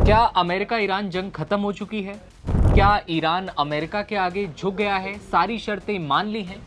क्या America Iran जंग खत्म हो चुकी है? क्या ईरान अमेरिका के आगे झुक गया है, सारी शर्तें मान ली हैं?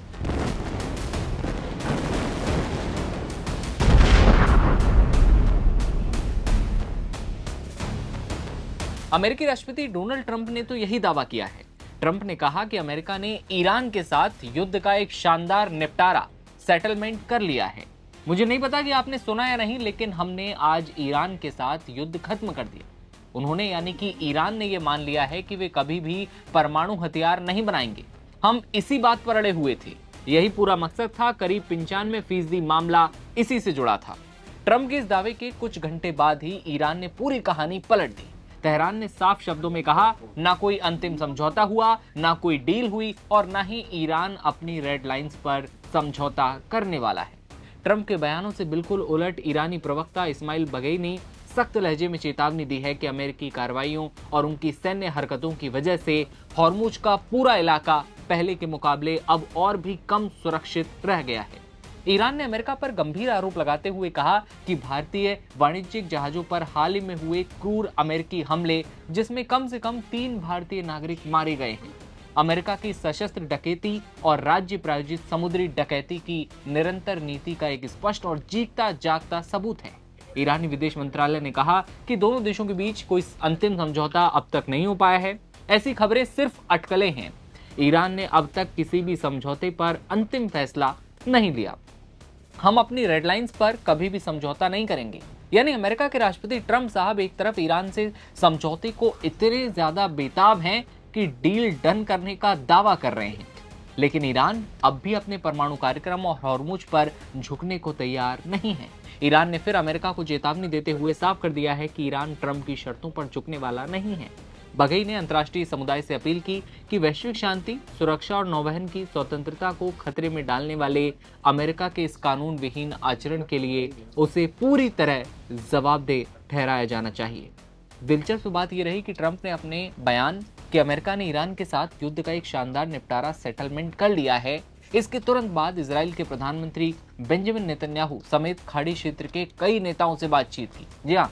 अमेरिकी राष्ट्रपति डोनाल्ड ट्रंप ने तो यही दावा किया है। ट्रंप ने कहा कि अमेरिका ने ईरान के साथ युद्ध का एक शानदार निपटारा सेटलमेंट कर लिया है। मुझे नहीं पता कि आपने सुना या नहीं, लेकिन हमने आज ईरान के साथ युद्ध खत्म कर दिया। उन्होंने यानी कि ईरान ने यह मान लिया है कि वे कभी भी परमाणु हथियार नहीं बनाएंगे। हम इसी बात पर अड़े हुए थे, यही पूरा मकसद था। करीब 95% मामला इसी से जुड़ा था। ट्रंप के इस दावे के कुछ घंटे बाद ही ईरान ने पूरी कहानी पलट दी। तेहरान ने साफ शब्दों में कहा, ना कोई अंतिम समझौता हुआ, ना कोई डील हुई और ना ही ईरान अपनी रेड लाइंस पर समझौता करने वाला है। ट्रंप के बयानों से बिल्कुल उलट ईरानी प्रवक्ता इस्माइल बगई ने सख्त लहजे में चेतावनी दी है कि अमेरिकी कार्रवाइयों और उनकी सैन्य हरकतों की वजह से हॉर्मुज का पूरा इलाका पहले के मुकाबले अब और भी कम सुरक्षित रह गया है। ईरान ने अमेरिका पर गंभीर आरोप लगाते हुए कहा कि भारतीय वाणिज्यिक जहाजों पर हाल ही में हुए क्रूर अमेरिकी हमले, जिसमें कम से कम 3 भारतीय नागरिक मारे गए हैं, अमेरिका की सशस्त्र डकैती और राज्य प्रायोजित समुद्री डकैती की निरंतर नीति का एक स्पष्ट और जीता जागता सबूत है। ईरानी विदेश मंत्रालय ने कहा कि दोनों देशों के बीच कोई अंतिम समझौता अब तक नहीं हो पाया है। ऐसी खबरें सिर्फ अटकलें हैं। ईरान ने अब तक किसी भी समझौते पर अंतिम फैसला नहीं लिया। हम अपनी रेड लाइंस पर कभी भी समझौता नहीं करेंगे। यानी अमेरिका के राष्ट्रपति ट्रंप साहब एक तरफ ईरान से समझौते को इतने ज्यादा बेताब हैं कि डील डन करने का दावा कर रहे हैं, लेकिन ईरान अब भी अपने परमाणु कार्यक्रम और हॉर्मुज पर झुकने को तैयार नहीं है। ईरान ने फिर अमेरिका को चेतावनी देते हुए साफ कर दिया है कि ईरान ट्रंप की शर्तों पर झुकने वाला नहीं है। बघेई ने अंतर्राष्ट्रीय समुदाय से अपील की कि वैश्विक शांति, सुरक्षा और नौवहन की स्वतंत्रता को खतरे में डालने वाले अमेरिका के इस कानून विहीन आचरण के लिए उसे पूरी तरह जवाबदेह ठहराया जाना चाहिए। दिलचस्प बात यह रही कि ट्रंप ने अपने बयान कि अमेरिका ने ईरान के साथ युद्ध का एक शानदार निपटारा सेटलमेंट कर लिया है, इसके तुरंत बाद इजराइल के प्रधानमंत्री बेंजामिन नेतन्याहू समेत खाड़ी क्षेत्र के कई नेताओं से बातचीत की। जी हाँ,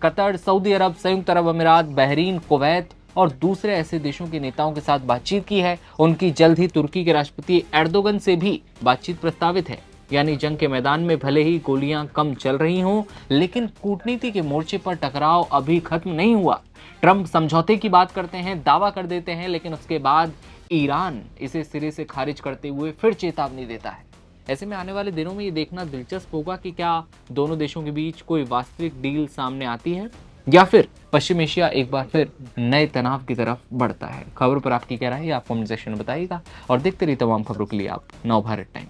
कतर, सऊदी अरब, संयुक्त अरब अमीरात, बहरीन, कुवैत और दूसरे ऐसे देशों के नेताओं के साथ बातचीत की है। उनकी जल्द ही तुर्की के राष्ट्रपति एर्दोगन से भी बातचीत प्रस्तावित है। यानी जंग के मैदान में भले ही गोलियां कम चल रही हों, लेकिन कूटनीति के मोर्चे पर टकराव अभी खत्म नहीं हुआ। ट्रंप समझौते की बात करते हैं, दावा कर देते हैं, लेकिन उसके बाद ईरान इसे सिरे से खारिज करते हुए फिर चेतावनी देता है। ऐसे में आने वाले दिनों में ये देखना दिलचस्प होगा कि क्या दोनों देशों के बीच कोई वास्तविक डील सामने आती है या फिर पश्चिम एशिया एक बार फिर नए तनाव की तरफ बढ़ता है। खबर पर आपकी क्या राय है, आप कमेंट सेक्शन में बताइएगा और देखते रहिए तमाम खबरों के लिए आप नव भारत टाइम।